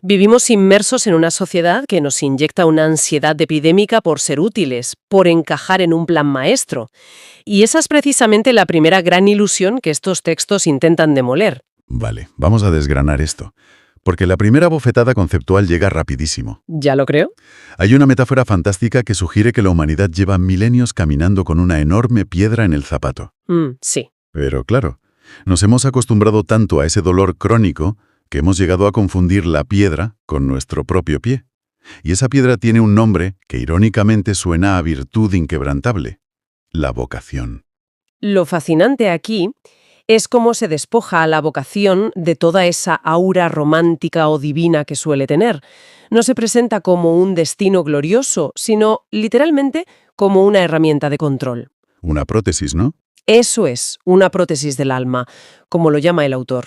Vivimos inmersos en una sociedad que nos inyecta una ansiedad epidémica por ser útiles, por encajar en un plan maestro. Y esa es precisamente la primera gran ilusión que estos textos intentan demoler. Vale, vamos a desgranar esto. Porque la primera bofetada conceptual llega rapidísimo. ¿Ya lo creo? Hay una metáfora fantástica que sugiere que la humanidad lleva milenios caminando con una enorme piedra en el zapato. Sí. Pero claro, nos hemos acostumbrado tanto a ese dolor crónico que hemos llegado a confundir la piedra con nuestro propio pie. Y esa piedra tiene un nombre que irónicamente suena a virtud inquebrantable: la vocación. Lo fascinante aquí es cómo se despoja a la vocación de toda esa aura romántica o divina que suele tener. No se presenta como un destino glorioso, sino literalmente como una herramienta de control. Una prótesis, ¿no? Eso es, una prótesis del alma, como lo llama el autor.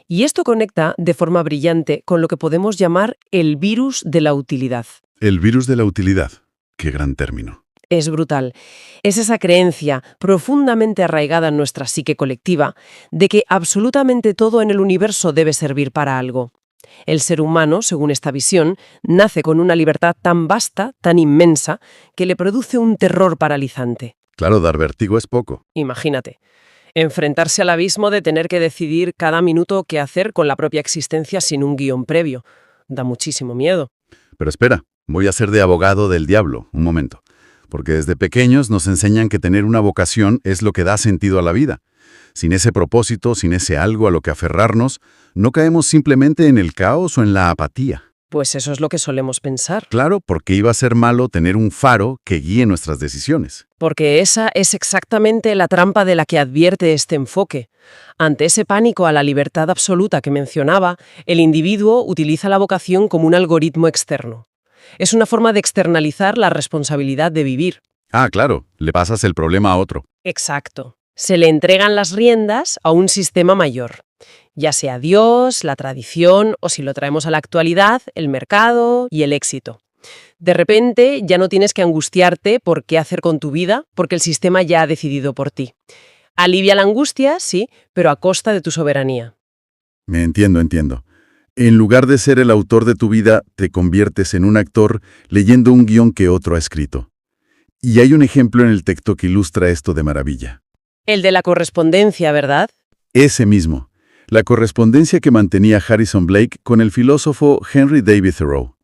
Y esto conecta de forma brillante con lo que podemos llamar el virus de la utilidad. El virus de la utilidad. Qué gran término. Es brutal. Es esa creencia profundamente arraigada en nuestra psique colectiva de que absolutamente todo en el universo debe servir para algo. El ser humano, según esta visión, nace con una libertad tan vasta, tan inmensa, que le produce un terror paralizante. Claro, dar vértigo es poco. Imagínate, enfrentarse al abismo de tener que decidir cada minuto qué hacer con la propia existencia sin un guión previo. Da muchísimo miedo. Pero espera, voy a ser de abogado del diablo, un momento. Porque desde pequeños nos enseñan que tener una vocación es lo que da sentido a la vida. Sin ese propósito, sin ese algo a lo que aferrarnos, no caemos simplemente en el caos o en la apatía. Pues eso es lo que solemos pensar. Claro, porque iba a ser malo tener un faro que guíe nuestras decisiones. Porque esa es exactamente la trampa de la que advierte este enfoque. Ante ese pánico a la libertad absoluta que mencionaba, el individuo utiliza la vocación como un algoritmo externo. Es una forma de externalizar la responsabilidad de vivir. Ah, claro, le pasas el problema a otro. Exacto. Se le entregan las riendas a un sistema mayor, ya sea Dios, la tradición o, si lo traemos a la actualidad, el mercado y el éxito. De repente ya no tienes que angustiarte por qué hacer con tu vida, porque el sistema ya ha decidido por ti. Alivia la angustia, sí, pero a costa de tu soberanía. Me entiendo. En lugar de ser el autor de tu vida, te conviertes en un actor leyendo un guión que otro ha escrito. Y hay un ejemplo en el texto que ilustra esto de maravilla. El de la correspondencia, ¿verdad? Ese mismo. La correspondencia que mantenía Harrison Blake con el filósofo Henry David Thoreau.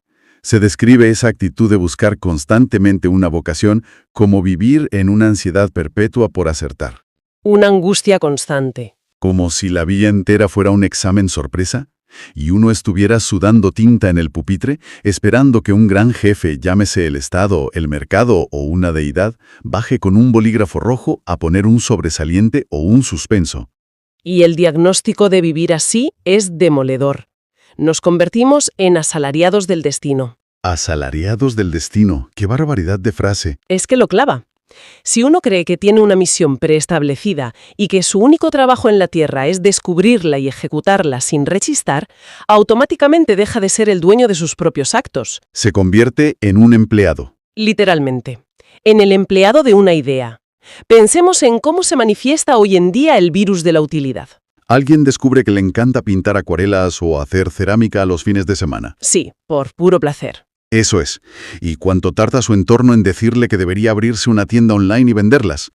Se describe esa actitud de buscar constantemente una vocación como vivir en una ansiedad perpetua por acertar. Una angustia constante. Como si la vida entera fuera un examen sorpresa y uno estuviera sudando tinta en el pupitre, esperando que un gran jefe, llámese el Estado, el mercado o una deidad, baje con un bolígrafo rojo a poner un sobresaliente o un suspenso. Y el diagnóstico de vivir así es demoledor. Nos convertimos en asalariados del destino. Asalariados del destino. ¡Qué barbaridad de frase! Es que lo clava. Si uno cree que tiene una misión preestablecida y que su único trabajo en la Tierra es descubrirla y ejecutarla sin rechistar, automáticamente deja de ser el dueño de sus propios actos. Se convierte en un empleado. Literalmente. En el empleado de una idea. Pensemos en cómo se manifiesta hoy en día el virus de la utilidad. Alguien descubre que le encanta pintar acuarelas o hacer cerámica a los fines de semana. Sí, por puro placer. Eso es. ¿Y cuánto tarda su entorno en decirle que debería abrirse una tienda online y venderlas?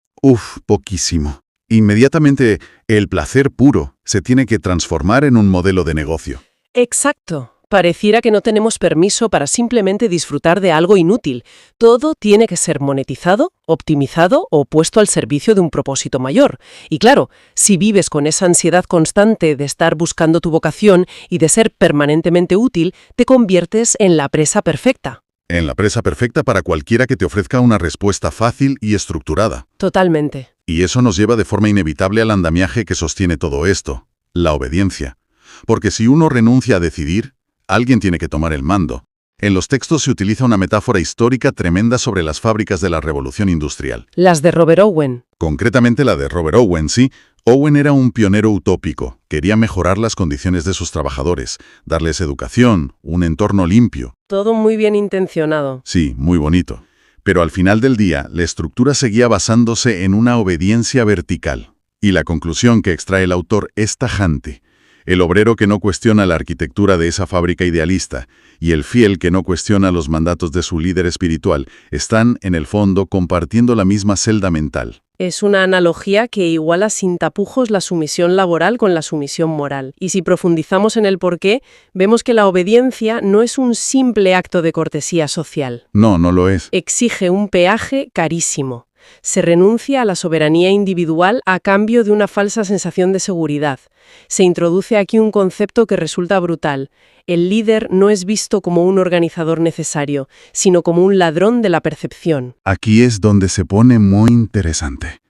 Poquísimo. Inmediatamente, el placer puro se tiene que transformar en un modelo de negocio. Exacto. Pareciera que no tenemos permiso para simplemente disfrutar de algo inútil. Todo tiene que ser monetizado, optimizado o puesto al servicio de un propósito mayor. Y claro, si vives con esa ansiedad constante de estar buscando tu vocación y de ser permanentemente útil, te conviertes en la presa perfecta. En la presa perfecta para cualquiera que te ofrezca una respuesta fácil y estructurada. Totalmente. Y eso nos lleva de forma inevitable al andamiaje que sostiene todo esto, la obediencia. Porque si uno renuncia a decidir, alguien tiene que tomar el mando. En los textos se utiliza una metáfora histórica tremenda sobre las fábricas de la Revolución Industrial. Las de Robert Owen. Concretamente la de Robert Owen, sí. Owen era un pionero utópico. Quería mejorar las condiciones de sus trabajadores, darles educación, un entorno limpio. Todo muy bien intencionado. Sí, muy bonito. Pero al final del día, la estructura seguía basándose en una obediencia vertical. Y la conclusión que extrae el autor es tajante. El obrero que no cuestiona la arquitectura de esa fábrica idealista y el fiel que no cuestiona los mandatos de su líder espiritual están, en el fondo, compartiendo la misma celda mental. Es una analogía que iguala sin tapujos la sumisión laboral con la sumisión moral. Y si profundizamos en el porqué, vemos que la obediencia no es un simple acto de cortesía social. No, no lo es. Exige un peaje carísimo. Se renuncia a la soberanía individual a cambio de una falsa sensación de seguridad. Se introduce aquí un concepto que resulta brutal. El líder no es visto como un organizador necesario, sino como un ladrón de la percepción. Aquí es donde se pone muy interesante.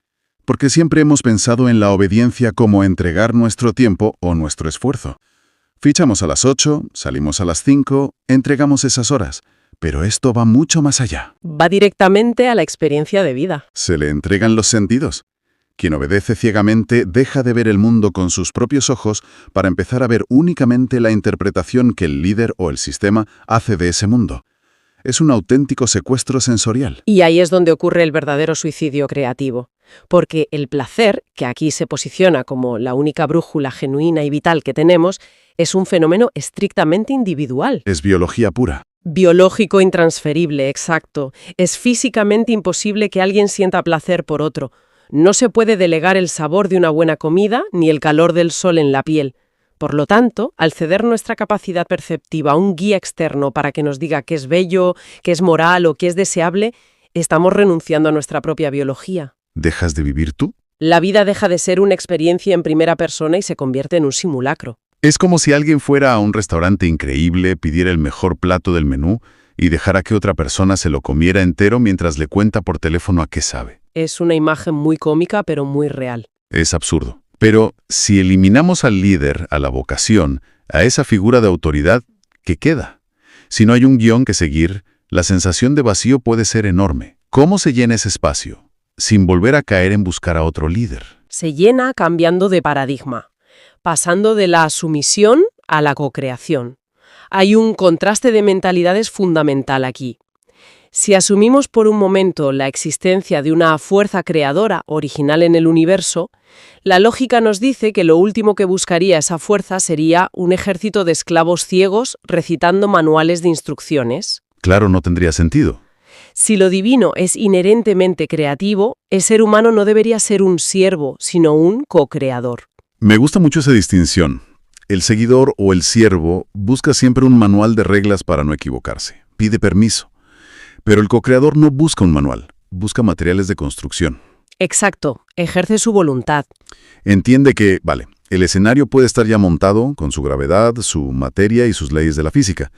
Porque siempre hemos pensado en la obediencia como entregar nuestro tiempo o nuestro esfuerzo. Fichamos a las 8, salimos a las 5, entregamos esas horas. Pero esto va mucho más allá. Va directamente a la experiencia de vida. Se le entregan los sentidos. Quien obedece ciegamente deja de ver el mundo con sus propios ojos para empezar a ver únicamente la interpretación que el líder o el sistema hace de ese mundo. Es un auténtico secuestro sensorial. Y ahí es donde ocurre el verdadero suicidio creativo. Porque el placer, que aquí se posiciona como la única brújula genuina y vital que tenemos, es un fenómeno estrictamente individual. Es biología pura. Biológico intransferible, exacto. Es físicamente imposible que alguien sienta placer por otro. No se puede delegar el sabor de una buena comida ni el calor del sol en la piel. Por lo tanto, al ceder nuestra capacidad perceptiva a un guía externo para que nos diga qué es bello, qué es moral o qué es deseable, estamos renunciando a nuestra propia biología. ¿Dejas de vivir tú? La vida deja de ser una experiencia en primera persona y se convierte en un simulacro. Es como si alguien fuera a un restaurante increíble, pidiera el mejor plato del menú y dejara que otra persona se lo comiera entero mientras le cuenta por teléfono a qué sabe. Es una imagen muy cómica, pero muy real. Es absurdo. Pero si eliminamos al líder, a la vocación, a esa figura de autoridad, ¿qué queda? Si no hay un guión que seguir, la sensación de vacío puede ser enorme. ¿Cómo se llena ese espacio? Sin volver a caer en buscar a otro líder. Se llena cambiando de paradigma, pasando de la sumisión a la cocreación. Hay un contraste de mentalidades fundamental aquí. Si asumimos por un momento la existencia de una fuerza creadora original en el universo, la lógica nos dice que lo último que buscaría esa fuerza sería un ejército de esclavos ciegos recitando manuales de instrucciones. Claro, no tendría sentido. Si lo divino es inherentemente creativo, el ser humano no debería ser un siervo, sino un co-creador. Me gusta mucho esa distinción. El seguidor o el siervo busca siempre un manual de reglas para no equivocarse. Pide permiso. Pero el co-creador no busca un manual, busca materiales de construcción. Exacto, ejerce su voluntad. Entiende que, el escenario puede estar ya montado, con su gravedad, su materia y sus leyes de la física,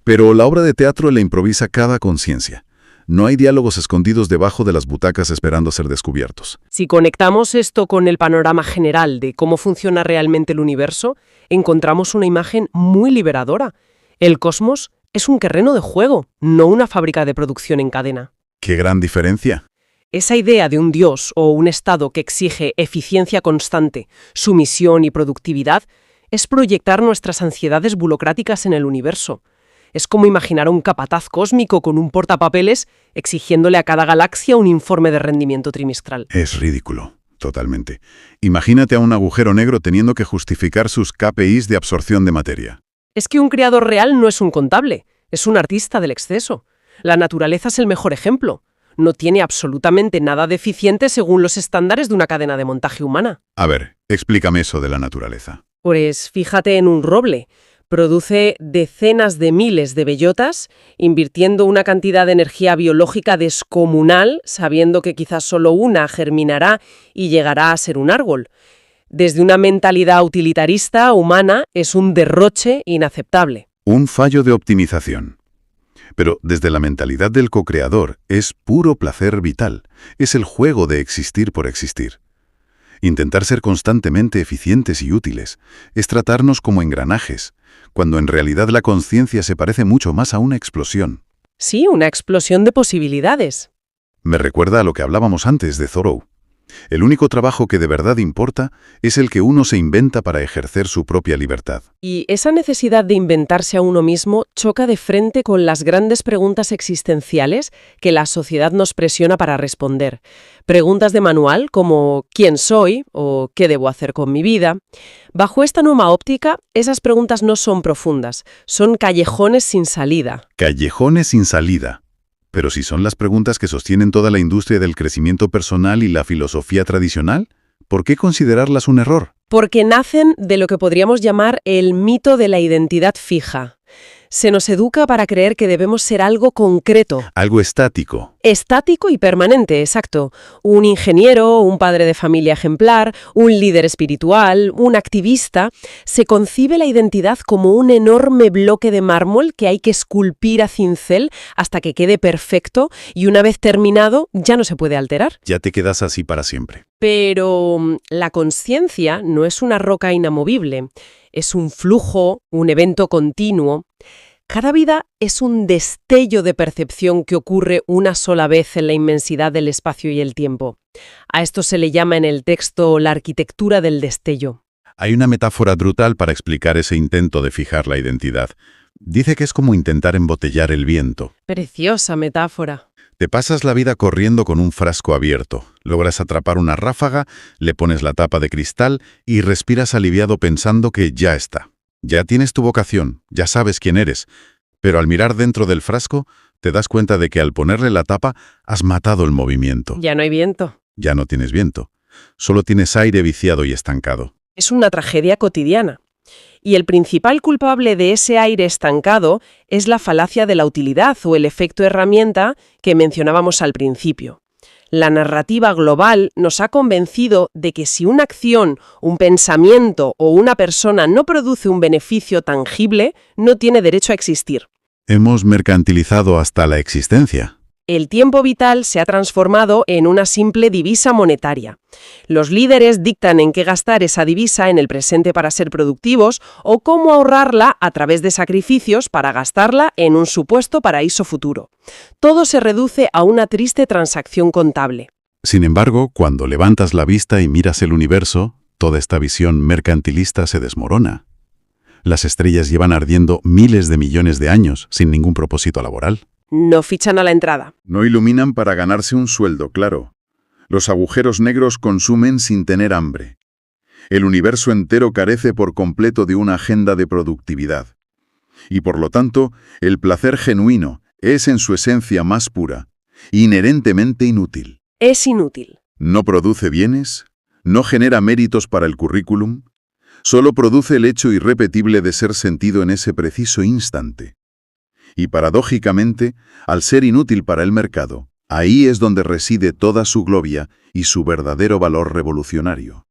pero la obra de teatro le improvisa cada conciencia. No hay diálogos escondidos debajo de las butacas esperando ser descubiertos. Si conectamos esto con el panorama general de cómo funciona realmente el universo, encontramos una imagen muy liberadora. El cosmos es un terreno de juego, no una fábrica de producción en cadena. ¡Qué gran diferencia! Esa idea de un dios o un estado que exige eficiencia constante, sumisión y productividad es proyectar nuestras ansiedades burocráticas en el universo. Es como imaginar a un capataz cósmico con un portapapeles exigiéndole a cada galaxia un informe de rendimiento trimestral. Es ridículo, totalmente. Imagínate a un agujero negro teniendo que justificar sus KPIs de absorción de materia. Es que un creador real no es un contable, es un artista del exceso. La naturaleza es el mejor ejemplo. No tiene absolutamente nada de eficiente según los estándares de una cadena de montaje humana. A ver, explícame eso de la naturaleza. Pues fíjate en un roble. Produce decenas de miles de bellotas, invirtiendo una cantidad de energía biológica descomunal, sabiendo que quizás solo una germinará y llegará a ser un árbol. Desde una mentalidad utilitarista humana es un derroche inaceptable. Un fallo de optimización. Pero desde la mentalidad del co-creador es puro placer vital. Es el juego de existir por existir. Intentar ser constantemente eficientes y útiles es tratarnos como engranajes, cuando en realidad la conciencia se parece mucho más a una explosión. Sí, una explosión de posibilidades. Me recuerda a lo que hablábamos antes de Thoreau. El único trabajo que de verdad importa es el que uno se inventa para ejercer su propia libertad. Y esa necesidad de inventarse a uno mismo choca de frente con las grandes preguntas existenciales que la sociedad nos presiona para responder. Preguntas de manual como ¿quién soy? O ¿qué debo hacer con mi vida? Bajo esta nueva óptica, esas preguntas no son profundas, son callejones sin salida. Callejones sin salida. Pero si son las preguntas que sostienen toda la industria del crecimiento personal y la filosofía tradicional, ¿por qué considerarlas un error? Porque nacen de lo que podríamos llamar el mito de la identidad fija. Se nos educa para creer que debemos ser algo concreto. Algo estático. Estático y permanente, exacto. Un ingeniero, un padre de familia ejemplar, un líder espiritual, un activista. Se concibe la identidad como un enorme bloque de mármol que hay que esculpir a cincel hasta que quede perfecto y una vez terminado ya no se puede alterar. Ya te quedas así para siempre. Pero la conciencia no es una roca inamovible. Es un flujo, un evento continuo. Cada vida es un destello de percepción que ocurre una sola vez en la inmensidad del espacio y el tiempo. A esto se le llama en el texto la arquitectura del destello. Hay una metáfora brutal para explicar ese intento de fijar la identidad. Dice que es como intentar embotellar el viento. Preciosa metáfora. Te pasas la vida corriendo con un frasco abierto. Logras atrapar una ráfaga, le pones la tapa de cristal y respiras aliviado pensando que ya está. Ya tienes tu vocación, ya sabes quién eres. Pero al mirar dentro del frasco, te das cuenta de que al ponerle la tapa has matado el movimiento. Ya no hay viento. Ya no tienes viento. Solo tienes aire viciado y estancado. Es una tragedia cotidiana. Y el principal culpable de ese aire estancado es la falacia de la utilidad o el efecto herramienta que mencionábamos al principio. La narrativa global nos ha convencido de que si una acción, un pensamiento o una persona no produce un beneficio tangible, no tiene derecho a existir. Hemos mercantilizado hasta la existencia. El tiempo vital se ha transformado en una simple divisa monetaria. Los líderes dictan en qué gastar esa divisa en el presente para ser productivos o cómo ahorrarla a través de sacrificios para gastarla en un supuesto paraíso futuro. Todo se reduce a una triste transacción contable. Sin embargo, cuando levantas la vista y miras el universo, toda esta visión mercantilista se desmorona. Las estrellas llevan ardiendo miles de millones de años sin ningún propósito laboral. No fichan a la entrada. No iluminan para ganarse un sueldo, claro. Los agujeros negros consumen sin tener hambre. El universo entero carece por completo de una agenda de productividad. Y por lo tanto, el placer genuino es en su esencia más pura, inherentemente inútil. Es inútil. No produce bienes, no genera méritos para el currículum, solo produce el hecho irrepetible de ser sentido en ese preciso instante. Y paradójicamente, al ser inútil para el mercado, ahí es donde reside toda su gloria y su verdadero valor revolucionario.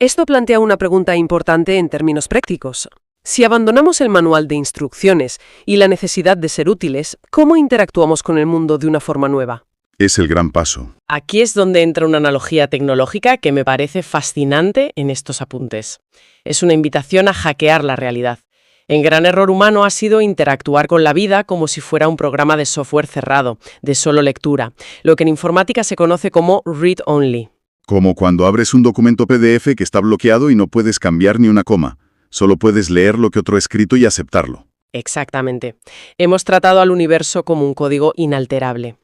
Esto plantea una pregunta importante en términos prácticos. Si abandonamos el manual de instrucciones y la necesidad de ser útiles, ¿cómo interactuamos con el mundo de una forma nueva? Es el gran paso. Aquí es donde entra una analogía tecnológica que me parece fascinante en estos apuntes. Es una invitación a hackear la realidad. El gran error humano ha sido interactuar con la vida como si fuera un programa de software cerrado, de solo lectura, lo que en informática se conoce como read-only. Como cuando abres un documento PDF que está bloqueado y no puedes cambiar ni una coma. Solo puedes leer lo que otro ha escrito y aceptarlo. Exactamente. Hemos tratado al universo como un código inalterable.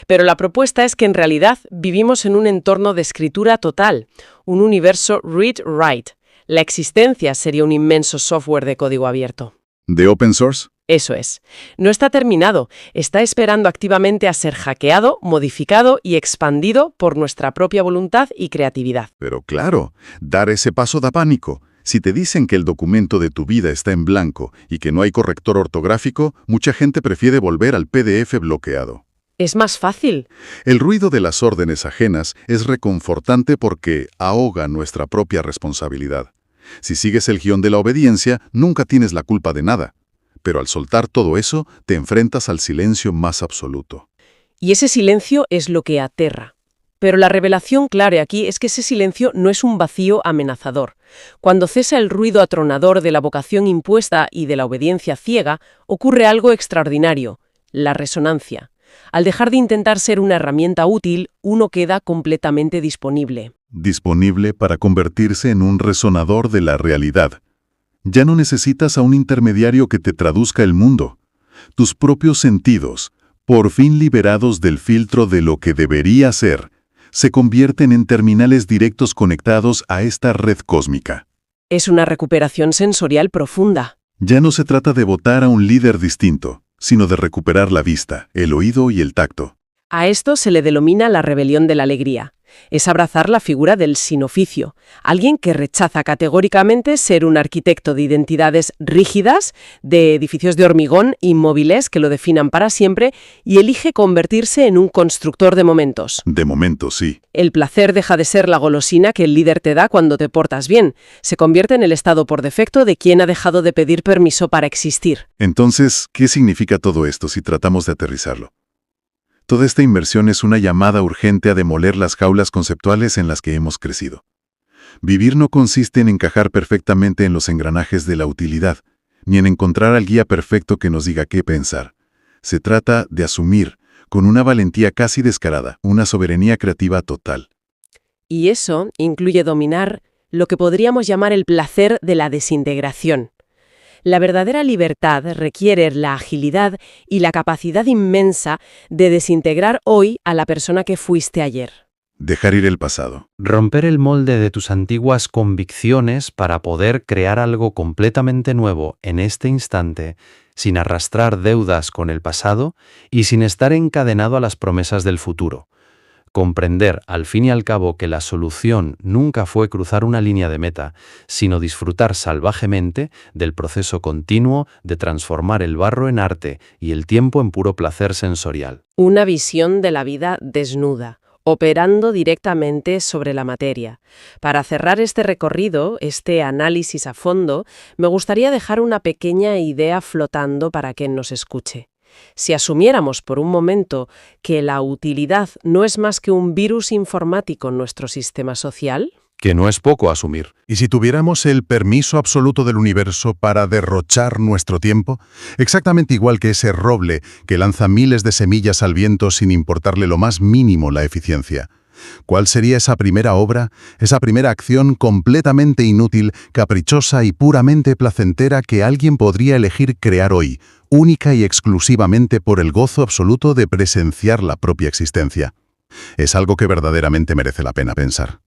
Pero la propuesta es que en realidad vivimos en un entorno de escritura total, un universo read-write. La existencia sería un inmenso software de código abierto. ¿De open source? Eso es. No está terminado, está esperando activamente a ser hackeado, modificado y expandido por nuestra propia voluntad y creatividad. Pero claro, dar ese paso da pánico. Si te dicen que el documento de tu vida está en blanco y que no hay corrector ortográfico, mucha gente prefiere volver al PDF bloqueado. Es más fácil. El ruido de las órdenes ajenas es reconfortante porque ahoga nuestra propia responsabilidad. Si sigues el guión de la obediencia, nunca tienes la culpa de nada. Pero al soltar todo eso, te enfrentas al silencio más absoluto. Y ese silencio es lo que aterra. Pero la revelación clara aquí es que ese silencio no es un vacío amenazador. Cuando cesa el ruido atronador de la vocación impuesta y de la obediencia ciega, ocurre algo extraordinario: la resonancia. Al dejar de intentar ser una herramienta útil, uno queda completamente disponible. Disponible para convertirse en un resonador de la realidad. Ya no necesitas a un intermediario que te traduzca el mundo. Tus propios sentidos, por fin liberados del filtro de lo que debería ser, se convierten en terminales directos conectados a esta red cósmica. Es una recuperación sensorial profunda. Ya no se trata de votar a un líder distinto, sino de recuperar la vista, el oído y el tacto. A esto se le denomina la rebelión de la alegría. Es abrazar la figura del sin oficio, alguien que rechaza categóricamente ser un arquitecto de identidades rígidas, de edificios de hormigón inmóviles que lo definan para siempre, y elige convertirse en un constructor de momentos. De momento, sí. El placer deja de ser la golosina que el líder te da cuando te portas bien. Se convierte en el estado por defecto de quien ha dejado de pedir permiso para existir. Entonces, ¿qué significa todo esto si tratamos de aterrizarlo? Toda esta inmersión es una llamada urgente a demoler las jaulas conceptuales en las que hemos crecido. Vivir no consiste en encajar perfectamente en los engranajes de la utilidad, ni en encontrar al guía perfecto que nos diga qué pensar. Se trata de asumir, con una valentía casi descarada, una soberanía creativa total. Y eso incluye dominar lo que podríamos llamar el placer de la desintegración. La verdadera libertad requiere la agilidad y la capacidad inmensa de desintegrar hoy a la persona que fuiste ayer. Dejar ir el pasado. Romper el molde de tus antiguas convicciones para poder crear algo completamente nuevo en este instante, sin arrastrar deudas con el pasado y sin estar encadenado a las promesas del futuro. Comprender, al fin y al cabo, que la solución nunca fue cruzar una línea de meta, sino disfrutar salvajemente del proceso continuo de transformar el barro en arte y el tiempo en puro placer sensorial. Una visión de la vida desnuda, operando directamente sobre la materia. Para cerrar este recorrido, este análisis a fondo, me gustaría dejar una pequeña idea flotando para quien nos escuche. Si asumiéramos por un momento que la utilidad no es más que un virus informático en nuestro sistema social, Que no es poco asumir. ¿Y si tuviéramos el permiso absoluto del universo para derrochar nuestro tiempo? Exactamente igual que ese roble que lanza miles de semillas al viento sin importarle lo más mínimo la eficiencia. ¿Cuál sería esa primera obra, esa primera acción completamente inútil, caprichosa y puramente placentera que alguien podría elegir crear hoy, única y exclusivamente por el gozo absoluto de presenciar la propia existencia? Es algo que verdaderamente merece la pena pensar.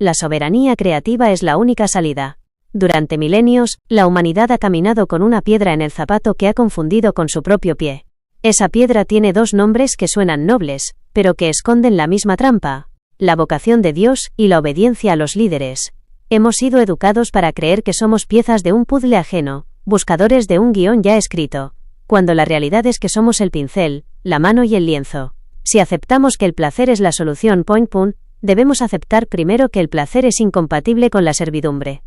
La soberanía creativa es la única salida. Durante milenios, la humanidad ha caminado con una piedra en el zapato que ha confundido con su propio pie. Esa piedra tiene dos nombres que suenan nobles, pero que esconden la misma trampa: la vocación de Dios y la obediencia a los líderes. Hemos sido educados para creer que somos piezas de un puzzle ajeno, buscadores de un guión ya escrito, cuando la realidad es que somos el pincel, la mano y el lienzo. Si aceptamos que el placer es la solución debemos aceptar primero que el placer es incompatible con la servidumbre.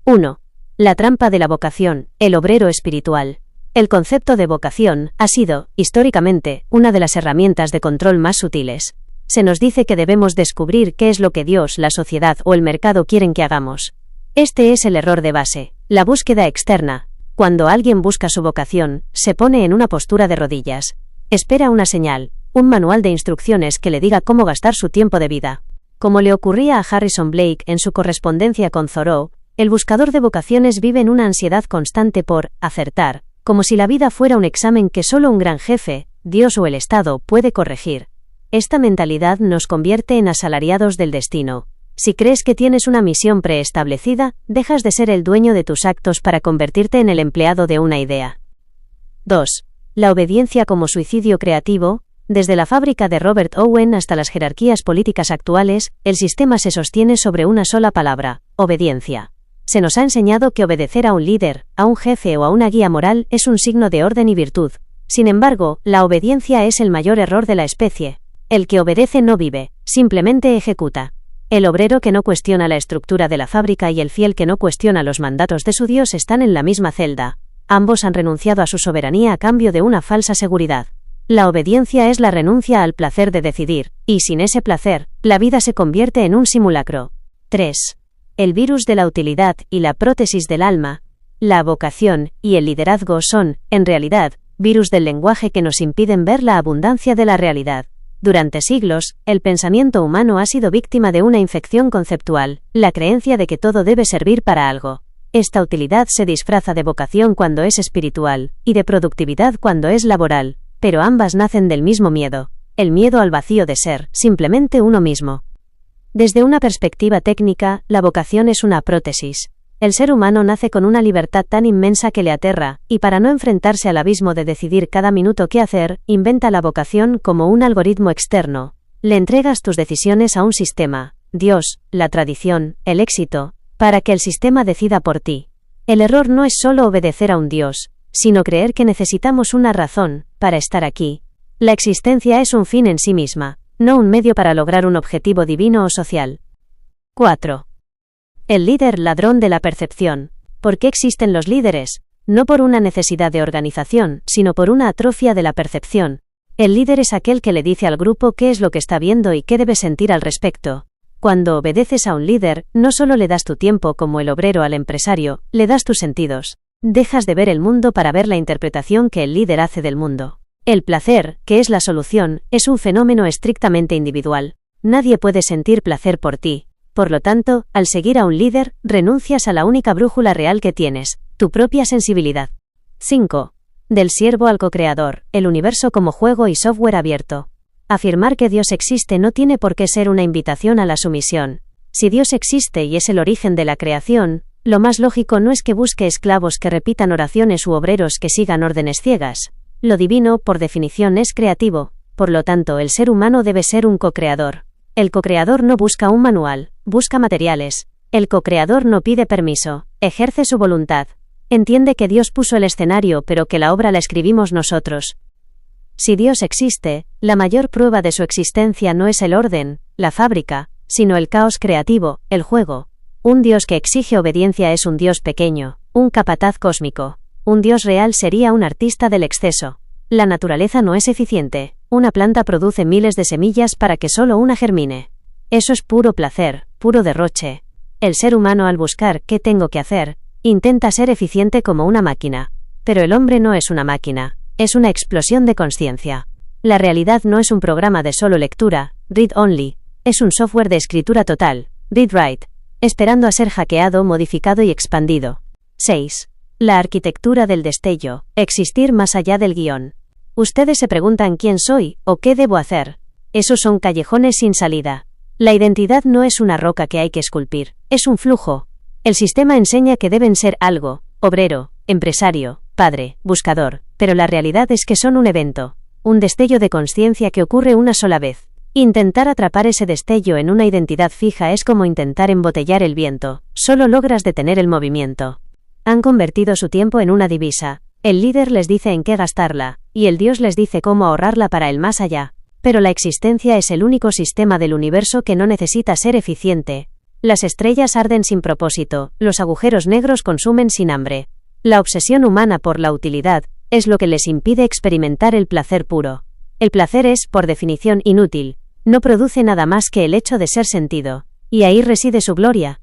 1. La trampa de la vocación, el obrero espiritual. El concepto de vocación ha sido, históricamente, una de las herramientas de control más sutiles. Se nos dice que debemos descubrir qué es lo que Dios, la sociedad o el mercado quieren que hagamos. Este es el error de base, la búsqueda externa. Cuando alguien busca su vocación, se pone en una postura de rodillas. Espera una señal, un manual de instrucciones que le diga cómo gastar su tiempo de vida. Como le ocurría a Harrison Blake en su correspondencia con Thoreau, el buscador de vocaciones vive en una ansiedad constante por acertar, como si la vida fuera un examen que solo un gran jefe, Dios o el Estado, puede corregir. Esta mentalidad nos convierte en asalariados del destino. Si crees que tienes una misión preestablecida, dejas de ser el dueño de tus actos para convertirte en el empleado de una idea. 2. La obediencia como suicidio creativo. Desde la fábrica de Robert Owen hasta las jerarquías políticas actuales, el sistema se sostiene sobre una sola palabra: obediencia. Se nos ha enseñado que obedecer a un líder, a un jefe o a una guía moral es un signo de orden y virtud. Sin embargo, la obediencia es el mayor error de la especie. El que obedece no vive, simplemente ejecuta. El obrero que no cuestiona la estructura de la fábrica y el fiel que no cuestiona los mandatos de su Dios están en la misma celda. Ambos han renunciado a su soberanía a cambio de una falsa seguridad. La obediencia es la renuncia al placer de decidir, y sin ese placer, la vida se convierte en un simulacro. 3. El virus de la utilidad y la prótesis del alma. La vocación y el liderazgo son, en realidad, virus del lenguaje que nos impiden ver la abundancia de la realidad. Durante siglos, el pensamiento humano ha sido víctima de una infección conceptual, la creencia de que todo debe servir para algo. Esta utilidad se disfraza de vocación cuando es espiritual, y de productividad cuando es laboral, pero ambas nacen del mismo miedo, el miedo al vacío de ser, simplemente uno mismo. Desde una perspectiva técnica, la vocación es una prótesis. El ser humano nace con una libertad tan inmensa que le aterra, y para no enfrentarse al abismo de decidir cada minuto qué hacer, inventa la vocación como un algoritmo externo. Le entregas tus decisiones a un sistema, Dios, la tradición, el éxito, para que el sistema decida por ti. El error no es solo obedecer a un Dios, sino creer que necesitamos una razón para estar aquí. La existencia es un fin en sí misma, no un medio para lograr un objetivo divino o social. 4. El líder ladrón de la percepción. ¿Por qué existen los líderes? No por una necesidad de organización, sino por una atrofia de la percepción. El líder es aquel que le dice al grupo qué es lo que está viendo y qué debe sentir al respecto. Cuando obedeces a un líder, no solo le das tu tiempo como el obrero al empresario, le das tus sentidos. Dejas de ver el mundo para ver la interpretación que el líder hace del mundo. El placer, que es la solución, es un fenómeno estrictamente individual. Nadie puede sentir placer por ti. Por lo tanto, al seguir a un líder, renuncias a la única brújula real que tienes, tu propia sensibilidad. 5. Del siervo al co-creador, el universo como juego y software abierto. Afirmar que Dios existe no tiene por qué ser una invitación a la sumisión. Si Dios existe y es el origen de la creación, lo más lógico no es que busque esclavos que repitan oraciones u obreros que sigan órdenes ciegas. Lo divino, por definición, es creativo, por lo tanto, el ser humano debe ser un co-creador. El co-creador no busca un manual, busca materiales. El co-creador no pide permiso, ejerce su voluntad. Entiende que Dios puso el escenario pero que la obra la escribimos nosotros. Si Dios existe, la mayor prueba de su existencia no es el orden, la fábrica, sino el caos creativo, el juego. Un Dios que exige obediencia es un Dios pequeño, un capataz cósmico. Un Dios real sería un artista del exceso. La naturaleza no es eficiente. Una planta produce miles de semillas para que solo una germine. Eso es puro placer, puro derroche. El ser humano, al buscar qué tengo que hacer, intenta ser eficiente como una máquina. Pero el hombre no es una máquina, es una explosión de conciencia. La realidad no es un programa de solo lectura, read only, es un software de escritura total, read write, esperando a ser hackeado, modificado y expandido. 6. La arquitectura del destello, existir más allá del guión. Ustedes se preguntan quién soy, o qué debo hacer. Esos son callejones sin salida. La identidad no es una roca que hay que esculpir, es un flujo. El sistema enseña que deben ser algo, obrero, empresario, padre, buscador, pero la realidad es que son un evento, un destello de conciencia que ocurre una sola vez. Intentar atrapar ese destello en una identidad fija es como intentar embotellar el viento, solo logras detener el movimiento. Han convertido su tiempo en una divisa. El líder les dice en qué gastarla, y el Dios les dice cómo ahorrarla para el más allá. Pero la existencia es el único sistema del universo que no necesita ser eficiente. Las estrellas arden sin propósito, los agujeros negros consumen sin hambre. La obsesión humana por la utilidad es lo que les impide experimentar el placer puro. El placer es, por definición, inútil. No produce nada más que el hecho de ser sentido. Y ahí reside su gloria.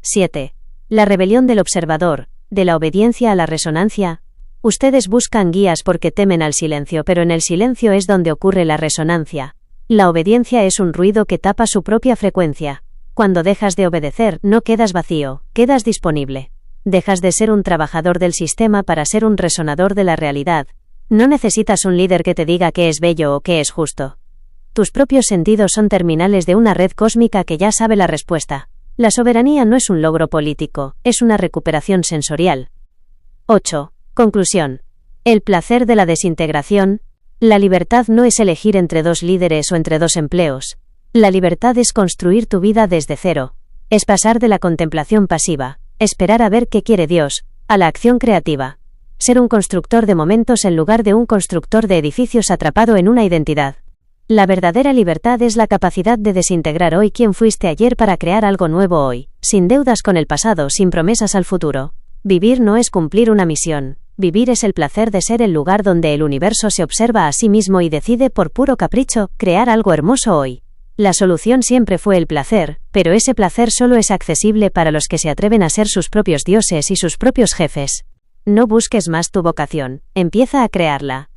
7. La rebelión del observador, de la obediencia a la resonancia. Ustedes buscan guías porque temen al silencio, pero en el silencio es donde ocurre la resonancia. La obediencia es un ruido que tapa su propia frecuencia. Cuando dejas de obedecer, no quedas vacío, quedas disponible. Dejas de ser un trabajador del sistema para ser un resonador de la realidad. No necesitas un líder que te diga qué es bello o qué es justo. Tus propios sentidos son terminales de una red cósmica que ya sabe la respuesta. La soberanía no es un logro político, es una recuperación sensorial. 8. Conclusión. El placer de la desintegración. La libertad no es elegir entre dos líderes o entre dos empleos. La libertad es construir tu vida desde cero. Es pasar de la contemplación pasiva, esperar a ver qué quiere Dios, a la acción creativa. Ser un constructor de momentos en lugar de un constructor de edificios atrapado en una identidad. La verdadera libertad es la capacidad de desintegrar hoy quién fuiste ayer para crear algo nuevo hoy, sin deudas con el pasado, sin promesas al futuro. Vivir no es cumplir una misión. Vivir es el placer de ser el lugar donde el universo se observa a sí mismo y decide por puro capricho crear algo hermoso hoy. La solución siempre fue el placer, pero ese placer solo es accesible para los que se atreven a ser sus propios dioses y sus propios jefes. No busques más tu vocación, empieza a crearla.